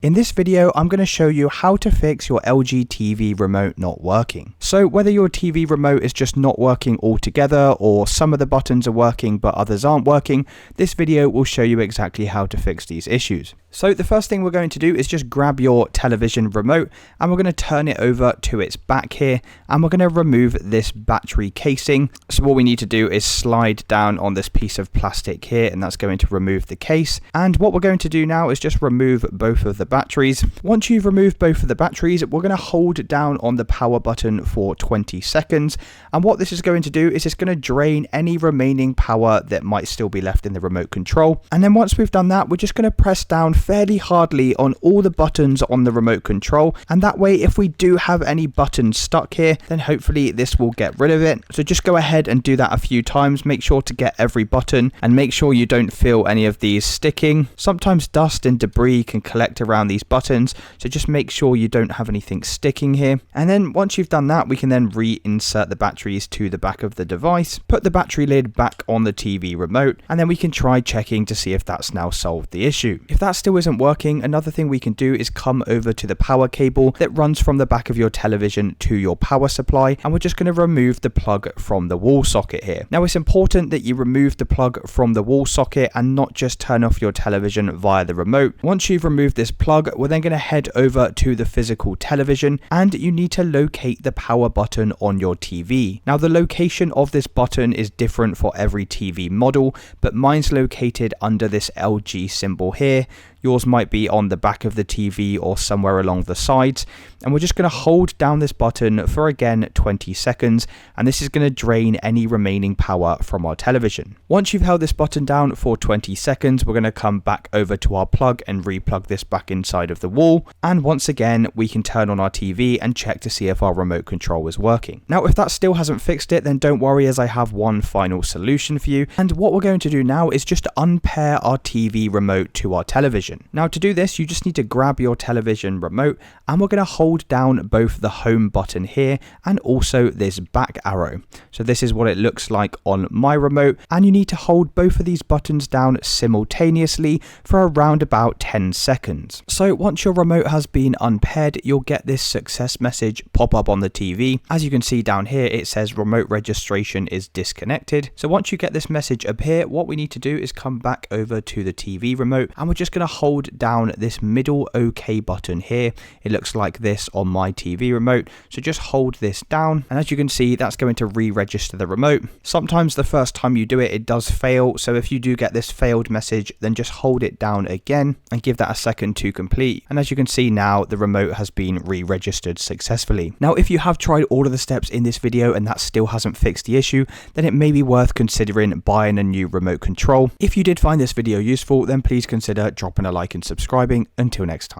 In this video, I'm going to show you how to fix your LG TV remote not working. So whether your TV remote is just not working altogether or some of the buttons are working but others aren't working, this video will show you exactly how to fix these issues. So the first thing we're going to do is just grab your television remote and we're going to turn it over to its back here and we're going to remove this battery casing. So what we need to do is slide down on this piece of plastic here and that's going to remove the case. And what we're going to do now is just remove both of the batteries. Once you've removed both of the batteries, we're going to hold down on the power button for 20 seconds. And what this is going to do is it's going to drain any remaining power that might still be left in the remote control. And then once we've done that, we're just going to press down fairly hardly on all the buttons on the remote control. And that way, if we do have any buttons stuck here, then hopefully this will get rid of it. So just go ahead and do that a few times. Make sure to get every button and make sure you don't feel any of these sticking. Sometimes dust and debris can collect around these buttons, so just make sure you don't have anything sticking here. And then once you've done that, we can then reinsert the batteries to the back of the device, put the battery lid back on the TV remote, and then we can try checking to see if that's now solved the issue. If that still isn't working, another thing we can do is come over to the power cable that runs from the back of your television to your power supply, and we're just going to remove the plug from the wall socket here. Now it's important that you remove the plug from the wall socket and not just turn off your television via the remote. Once you've removed this plug, we're then going to head over to the physical television and you need to locate the power button on your TV. Now the location of this button is different for every TV model, but mine's located under this LG symbol here. Yours might be on the back of the TV or somewhere along the sides. And we're just going to hold down this button for again 20 seconds. And this is going to drain any remaining power from our television. Once you've held this button down for 20 seconds, we're going to come back over to our plug and replug this back inside of the wall. And once again, we can turn on our TV and check to see if our remote control is working. Now, if that still hasn't fixed it, then don't worry, as I have one final solution for you. And what we're going to do now is just unpair our TV remote to our television. Now to do this, you just need to grab your television remote and we're going to hold down both the home button here and also this back arrow. So this is what it looks like on my remote, and you need to hold both of these buttons down simultaneously for around about 10 seconds. So once your remote has been unpaired, you'll get this success message pop up on the TV. As you can see down here, it says remote registration is disconnected. So once you get this message appear, what we need to do is come back over to the TV remote and we're just going to hold down this middle OK button here. It looks like this on my TV remote. So just hold this down. And as you can see, that's going to re-register the remote. Sometimes the first time you do it, it does fail. So if you do get this failed message, then just hold it down again and give that a second to complete. And as you can see now, the remote has been re-registered successfully. Now, if you have tried all of the steps in this video and that still hasn't fixed the issue, then it may be worth considering buying a new remote control. If you did find this video useful, then please consider dropping a like and subscribing. Until next time.